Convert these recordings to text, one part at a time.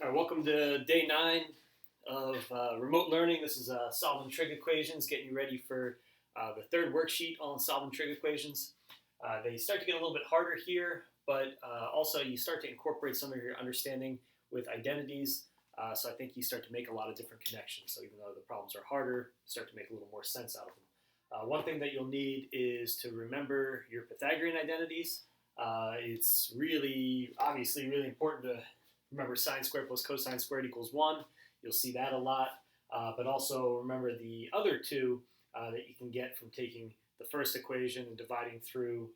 All right, welcome to day 9 of remote learning. This is solving trig equations, getting you ready for the third worksheet on solving trig equations. They start to get a little bit harder here, but also you start to incorporate some of your understanding with identities. So I think you start to make a lot of different connections. So even though the problems are harder, you start to make a little more sense out of them. One thing that you'll need is to remember your Pythagorean identities. It's obviously really important to remember sine squared plus cosine squared equals 1. You'll see that a lot. But also remember the other two that you can get from taking the first equation and dividing through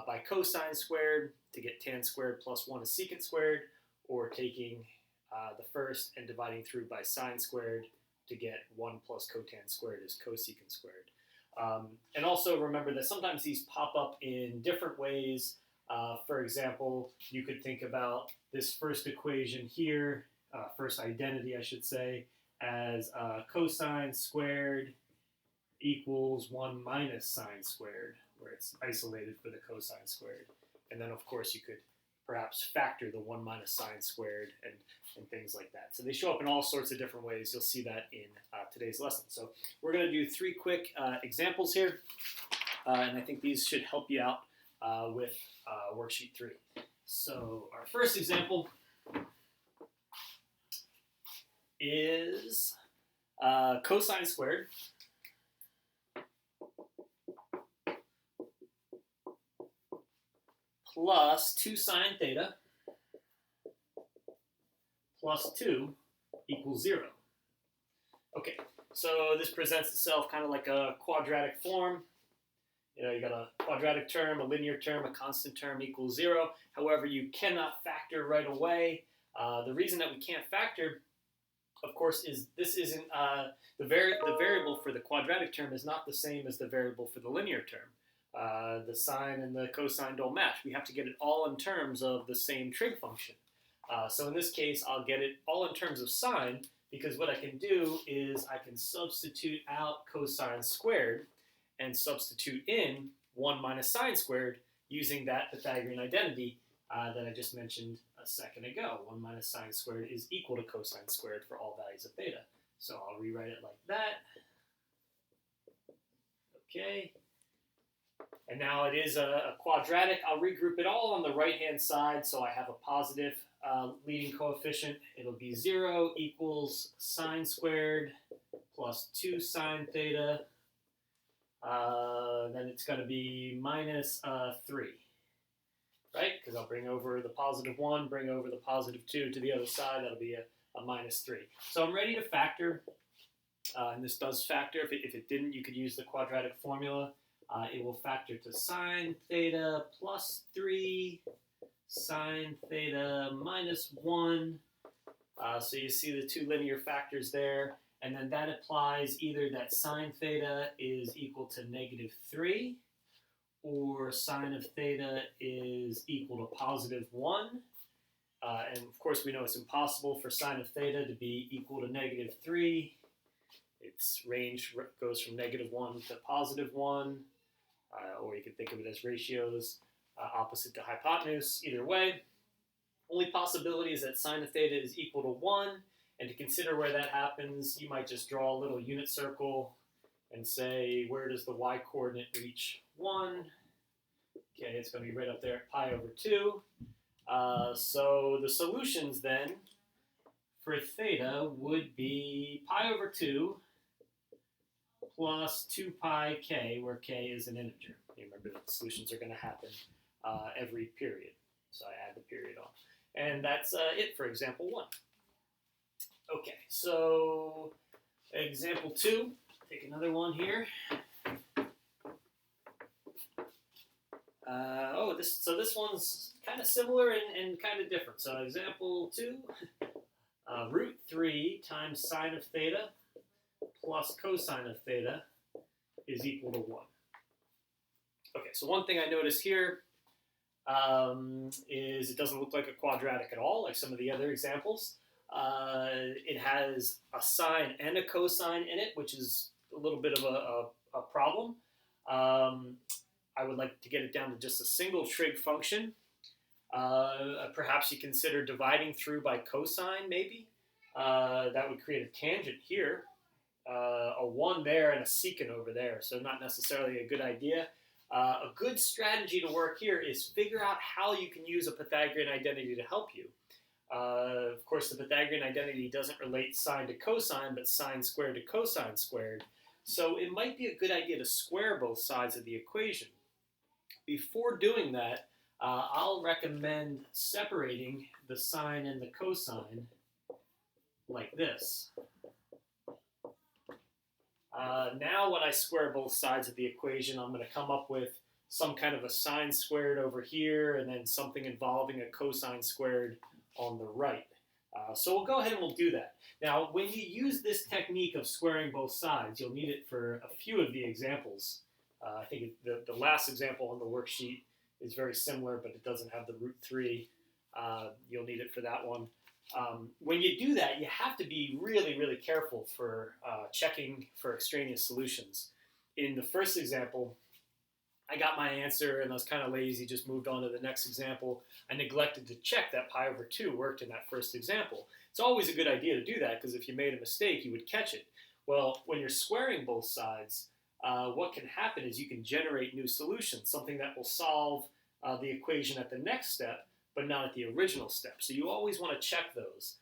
by cosine squared to get tan squared plus 1 is secant squared, or taking the first and dividing through by sine squared to get 1 plus cotan squared is cosecant squared. And also remember that sometimes these pop up in different ways. For example, you could think about this first equation here, first identity I should say, as cosine squared equals 1 minus sine squared, where it's isolated for the cosine squared. And then of course you could perhaps factor the 1 minus sine squared and things like that. So they show up in all sorts of different ways. You'll see that in today's lesson. So we're going to do 3 quick examples here, and I think these should help you out with worksheet 3. So our first example is cosine squared plus 2 sine theta plus 2 equals 0. Okay, so this presents itself kind of like a quadratic form. You got a quadratic term, a linear term, a constant term equals 0. However, you cannot factor right away. The reason that we can't factor, of course, is this isn't the variable for the quadratic term is not the same as the variable for the linear term. The sine and the cosine don't match. We have to get it all in terms of the same trig function. So in this case, I'll get it all in terms of sine, because what I can do is I can substitute out cosine squared and substitute in 1 minus sine squared using that Pythagorean identity that I just mentioned a second ago. 1 minus sine squared is equal to cosine squared for all values of theta. So I'll rewrite it like that. Okay. And now it is a quadratic. I'll regroup it all on the right-hand side, so I have a positive leading coefficient. It'll be 0 equals sine squared plus 2 sine theta. Then it's going to be minus 3, right? Because I'll bring over the positive 1, bring over the positive 2 to the other side. That'll be a minus 3. So I'm ready to factor, and this does factor. If it didn't, you could use the quadratic formula. It will factor to sine theta plus 3, sine theta minus 1. So you see the 2 linear factors there. And then that applies either that sine theta is equal to negative 3, or sine of theta is equal to positive 1. And of course we know it's impossible for sine of theta to be equal to negative 3. Its range goes from negative 1 to positive 1. Or you can think of it as ratios opposite to hypotenuse. Either way, only possibility is that sine of theta is equal to 1. And to consider where that happens, you might just draw a little unit circle and say, where does the y-coordinate reach 1? Okay, it's going to be right up there at pi over 2. So the solutions then for theta would be pi over 2 plus 2 pi k, where k is an integer. You remember that the solutions are going to happen every period. So I add the period on. And that's it for example 1. Okay, so example 2, take another one here. So this one's kind of similar and kind of different. So example 2, root 3 times sine of theta plus cosine of theta is equal to 1. Okay, so one thing I notice here is it doesn't look like a quadratic at all, like some of the other examples. It has a sine and a cosine in it, which is a little bit of a problem. I would like to get it down to just a single trig function. Perhaps you consider dividing through by cosine, maybe. That would create a tangent here, a 1 there and a secant over there, so not necessarily a good idea. A good strategy to work here is figure out how you can use a Pythagorean identity to help you. Of course, the Pythagorean identity doesn't relate sine to cosine, but sine squared to cosine squared. So it might be a good idea to square both sides of the equation. Before doing that, I'll recommend separating the sine and the cosine like this. Now when I square both sides of the equation, I'm going to come up with some kind of a sine squared over here and then something involving a cosine squared on the right. So we'll go ahead and we'll do that. Now, when you use this technique of squaring both sides, you'll need it for a few of the examples. I think the last example on the worksheet is very similar, but it doesn't have the root 3. You'll need it for that one. When you do that, you have to be really, really careful for checking for extraneous solutions. In the first example, I got my answer and I was kind of lazy, just moved on to the next example. I neglected to check that pi over 2 worked in that first example. It's always a good idea to do that because if you made a mistake, you would catch it. Well, when you're squaring both sides, what can happen is you can generate new solutions, something that will solve the equation at the next step, but not at the original step. So you always want to check those.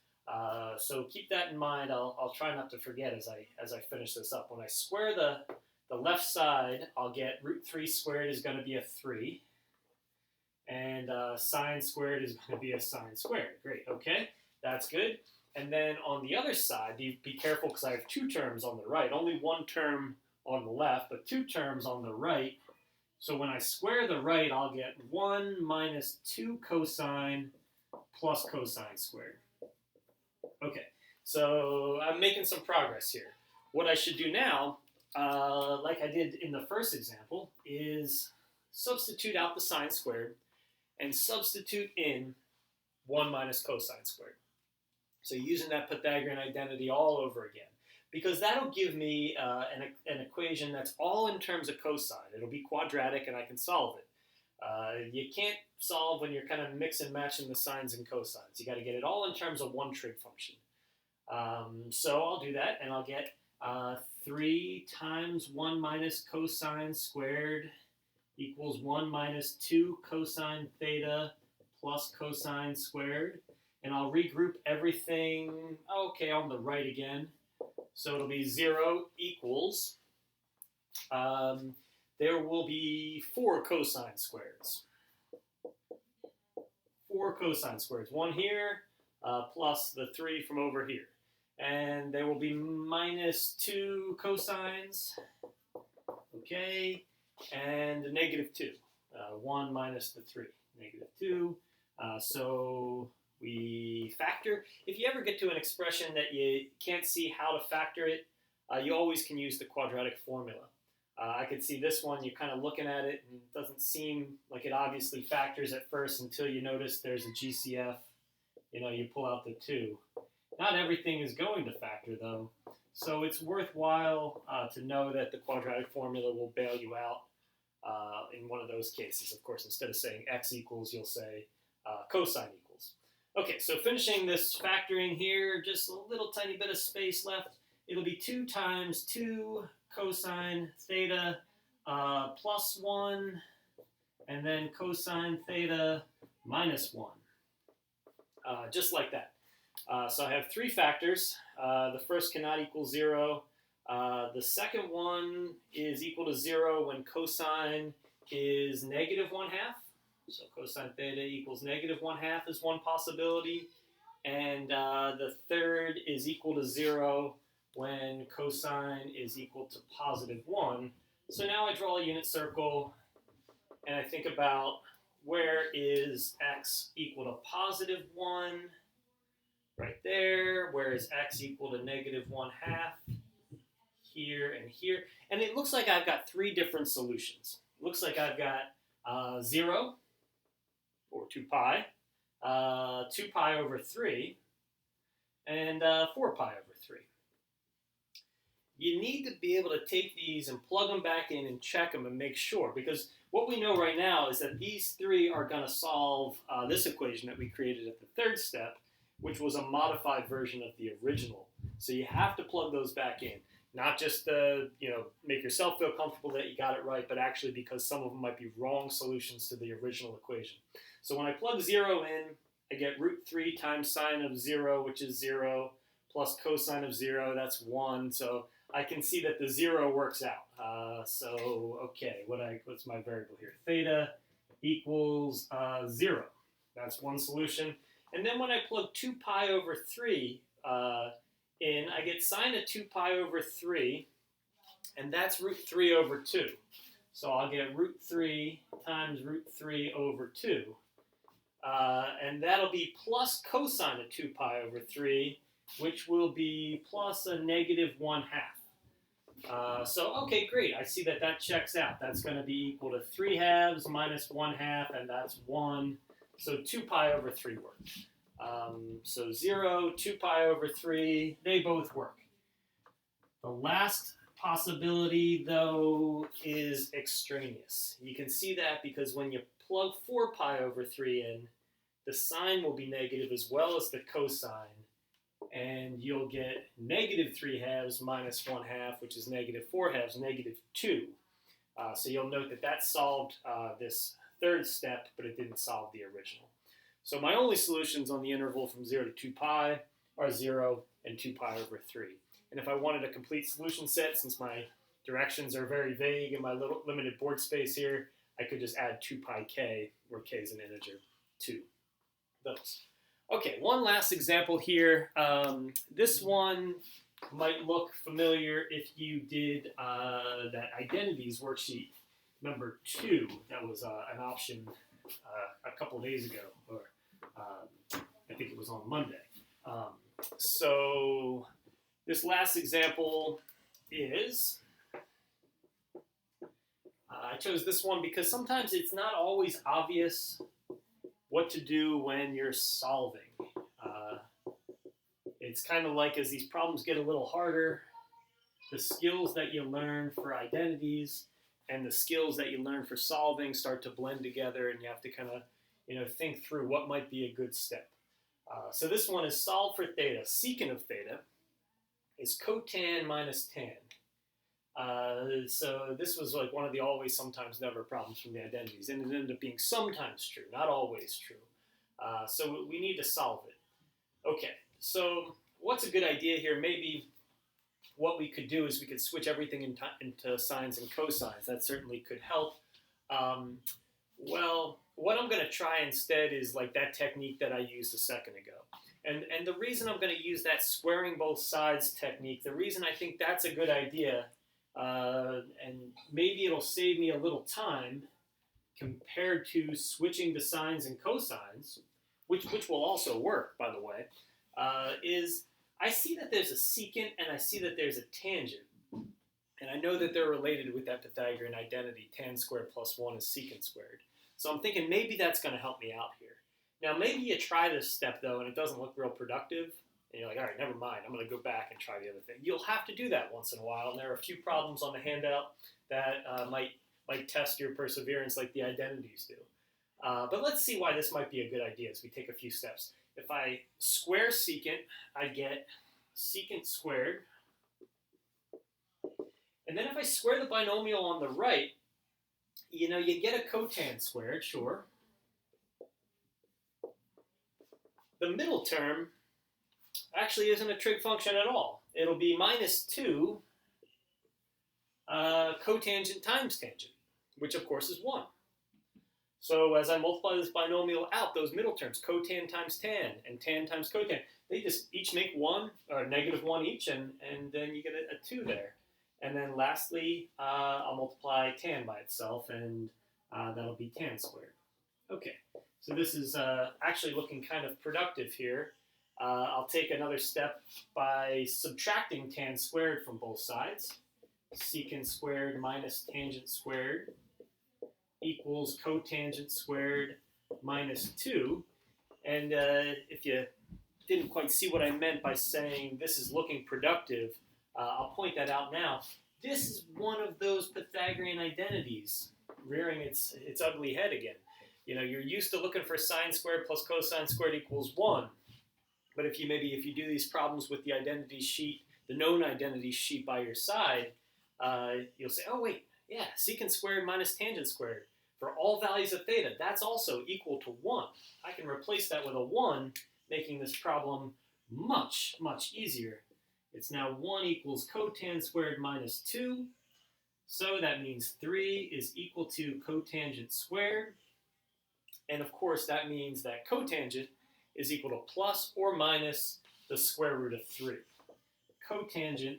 So keep that in mind. I'll try not to forget as I finish this up. When I square the left side, I'll get root 3 squared is going to be a 3. And sine squared is going to be a sine squared. Great, okay, that's good. And then on the other side, be careful because I have 2 terms on the right. Only 1 term on the left, but 2 terms on the right. So when I square the right, I'll get 1 minus 2 cosine plus cosine squared. Okay, so I'm making some progress here. What I should do now, like I did in the first example, is substitute out the sine squared and substitute in 1 minus cosine squared. So using that Pythagorean identity all over again. Because that'll give me an equation that's all in terms of cosine. It'll be quadratic and I can solve it. You can't solve when you're kind of mix and matching the sines and cosines. You got to get it all in terms of one trig function. So I'll do that and I'll get 3 times 1 minus cosine squared equals 1 minus 2 cosine theta plus cosine squared. And I'll regroup everything, okay, on the right again. So it'll be 0 equals, there will be 4 cosine squareds. 4 cosine squareds. 1 here, plus the 3 from over here. And there will be minus 2 cosines, okay, and a negative 2. 1 minus the 3, negative 2. So we factor. If you ever get to an expression that you can't see how to factor it, you always can use the quadratic formula. I could see this one, you're kind of looking at it, and it doesn't seem like it obviously factors at first until you notice there's a GCF. You know, you pull out the 2. Not everything is going to factor, though, so it's worthwhile to know that the quadratic formula will bail you out in one of those cases. Of course, instead of saying x equals, you'll say cosine equals. Okay, so finishing this factoring here, just a little tiny bit of space left. It'll be 2 times 2 cosine theta plus 1, and then cosine theta minus 1. Just like that. So I have 3 factors. The first cannot equal 0. The second one is equal to 0 when cosine is negative 1/2. So cosine theta equals negative 1/2 is one possibility. And the third is equal to 0 when cosine is equal to positive 1. So now I draw a unit circle and I think about where is x equal to positive 1? Right there. Where is x equal to negative 1/2? Here and here. And it looks like I've got 3 different solutions. It looks like I've got 0, or 2 pi, 2 pi over 3, and 4 pi over 3. You need to be able to take these and plug them back in and check them and make sure, because what we know right now is that these three are going to solve this equation that we created at the third step, which was a modified version of the original. So you have to plug those back in. Not just to make yourself feel comfortable that you got it right, but actually because some of them might be wrong solutions to the original equation. So when I plug 0 in, I get root 3 times sine of 0, which is 0, plus cosine of 0, that's 1. So I can see that the 0 works out. Okay, what's my variable here? Theta equals 0. That's one solution. And then when I plug 2 pi over 3 in, I get sine of 2 pi over 3, and that's root 3 over 2. So I'll get root 3 times root 3 over 2. And that'll be plus cosine of 2 pi over 3, which will be plus a negative 1/2. Okay, great. I see that checks out. That's going to be equal to 3/2 minus 1/2, and that's 1. So 2 pi over 3 works. 0, 2 pi over 3, they both work. The last possibility, though, is extraneous. You can see that because when you plug 4 pi over 3 in, the sine will be negative as well as the cosine, and you'll get negative 3/2 minus 1/2, which is negative 4/2, negative 2. So you'll note that solved this third step, but it didn't solve the original. So my only solutions on the interval from 0 to 2 pi are 0 and 2 pi over 3. And if I wanted a complete solution set, since my directions are very vague in my little limited board space here, I could just add 2 pi k, where k is an integer, to those. Okay, one last example here. This one might look familiar if you did that identities worksheet number 2. That was an option a couple of days ago, or I think it was on Monday. So this last example is, I chose this one because sometimes it's not always obvious what to do when you're solving. It's kind of like as these problems get a little harder, the skills that you learn for identities and the skills that you learn for solving start to blend together, and you have to kind of think through what might be a good step. So this one is solve for theta. Secant of theta is cotan minus tan. So this was like one of the always, sometimes, never problems from the identities, and it ended up being sometimes true, not always true. So we need to solve it. Okay, so what's a good idea here? Maybe what we could do is we could switch everything into sines and cosines. That certainly could help. Well, what I'm going to try instead is like that technique that I used a second ago. And the reason I'm going to use that squaring both sides technique, the reason I think that's a good idea, and maybe it'll save me a little time compared to switching to sines and cosines, which will also work, by the way, is I see that there's a secant and I see that there's a tangent. And I know that they're related with that Pythagorean identity, tan squared plus 1 is secant squared. So I'm thinking maybe that's going to help me out here. Now, maybe you try this step, though, and it doesn't look real productive. And you're like, all right, never mind. I'm going to go back and try the other thing. You'll have to do that once in a while. And there are a few problems on the handout that might test your perseverance like the identities do. But let's see why this might be a good idea as we take a few steps. If I square secant, I get secant squared. And then if I square the binomial on the right, you get a cotan squared, sure. The middle term actually isn't a trig function at all. It'll be minus 2 cotangent times tangent, which of course is 1. So as I multiply this binomial out, those middle terms, cotan times tan and tan times cotan, they just each make 1, or negative 1 each, and then you get a 2 there. And then lastly, I'll multiply tan by itself, and that'll be tan squared. Okay, so this is actually looking kind of productive here. I'll take another step by subtracting tan squared from both sides. Secant squared minus tangent squared equals cotangent squared minus 2. And if you didn't quite see what I meant by saying this is looking productive, I'll point that out now. This is one of those Pythagorean identities rearing its ugly head again. You know, you're used to looking for sine squared plus cosine squared equals 1. But if you do these problems with the identity sheet, the known identity sheet by your side, you'll say, oh wait, yeah, secant squared minus tangent squared. For all values of theta, that's also equal to 1. I can replace that with a 1, making this problem much, much easier. It's now 1 equals cotan squared minus 2. So that means 3 is equal to cotangent squared. And of course, that means that cotangent is equal to plus or minus the square root of 3. Cotangent,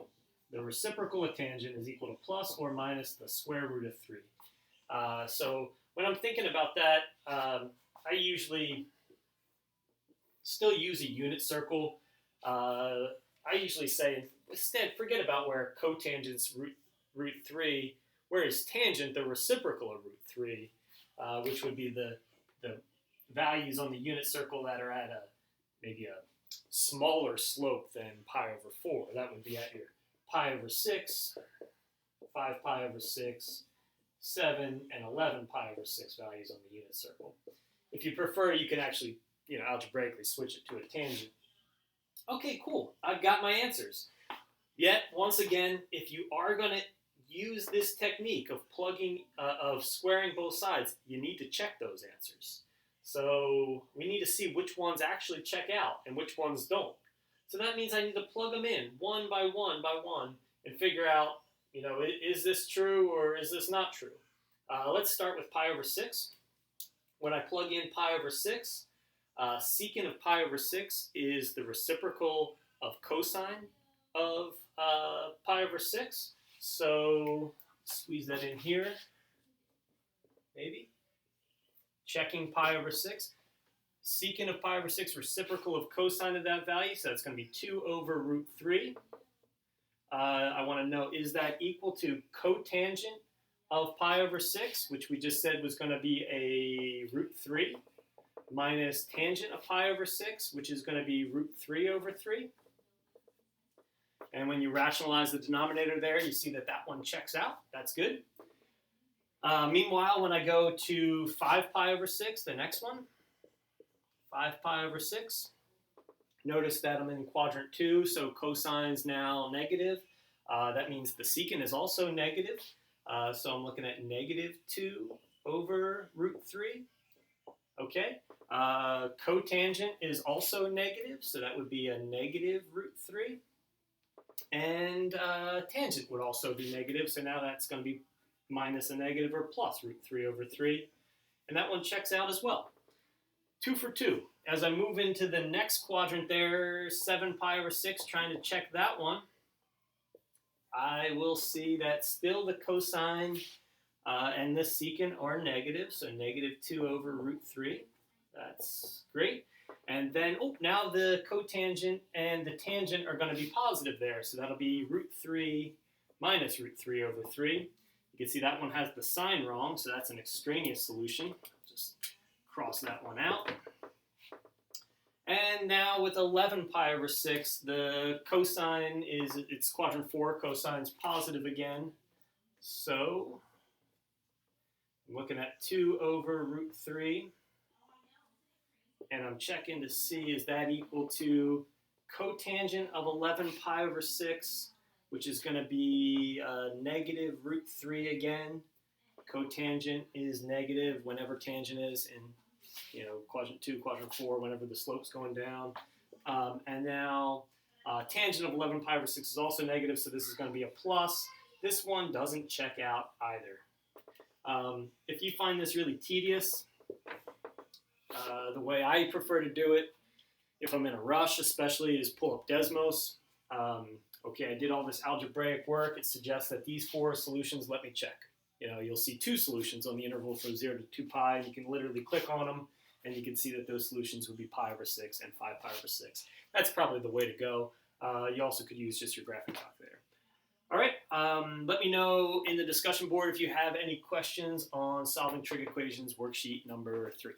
the reciprocal of tangent, is equal to plus or minus the square root of 3. So when I'm thinking about that, I usually still use a unit circle. I usually say, instead, forget about where cotangent's root 3, where is tangent the reciprocal of root 3, which would be the values on the unit circle that are at maybe a smaller slope than pi over 4. That would be at your pi over 6, 5 pi over 6, 7, and 11 pi over 6 values on the unit circle. If you prefer, you can actually, algebraically switch it to a tangent. Okay, cool. I've got my answers. Yet, once again, if you are going to use this technique of squaring both sides, you need to check those answers. So we need to see which ones actually check out and which ones don't. So that means I need to plug them in one by one by one and figure out, is this true or is this not true? Let's start with pi over 6. When I plug in pi over 6, secant of pi over 6 is the reciprocal of cosine of pi over 6. So squeeze that in here, maybe. Checking pi over 6. Secant of pi over 6, reciprocal of cosine of that value, so that's going to be 2 over root 3. I want to know, is that equal to cotangent of pi over 6, which we just said was going to be a root 3, minus tangent of pi over 6, which is going to be root 3 over 3. And when you rationalize the denominator there, you see that one checks out. That's good. Meanwhile, when I go to 5 pi over 6, the next one, 5 pi over 6, notice that I'm in quadrant 2, so cosine's now negative. That means the secant is also negative. So I'm looking at negative 2 over root 3. Okay. Cotangent is also negative, so that would be a negative root 3. And tangent would also be negative, so now that's going to be minus a negative or plus root 3 over 3. And that one checks out as well. 2 for 2. As I move into the next quadrant there, 7 pi over 6, trying to check that one, I will see that still the cosine and the secant are negative, so negative 2 over root 3. That's great. And then, now the cotangent and the tangent are going to be positive there, so that'll be root 3 minus root 3 over 3. You can see that one has the sign wrong, so that's an extraneous solution. Just cross that one out. And now with 11 pi over 6, the cosine it's quadrant 4, cosine's positive again. So I'm looking at 2 over root 3. And I'm checking to see, is that equal to cotangent of 11 pi over 6, which is going to be negative root 3 again. Cotangent is negative whenever tangent is in quadrant 2, quadrant 4, whenever the slope's going down. And now tangent of 11 pi over 6 is also negative, so this is going to be a plus. This one doesn't check out either. If you find this really tedious, the way I prefer to do it, if I'm in a rush especially, is pull up Desmos. Okay, I did all this algebraic work. It suggests that these 4 solutions let me check. You'll see 2 solutions on the interval from 0 to 2 pi. And you can literally click on them, and you can see that those solutions would be pi over 6 and 5 pi over 6. That's probably the way to go. You also could use just your graphic calculator. All right, let me know in the discussion board if you have any questions on solving trig equations worksheet number 3.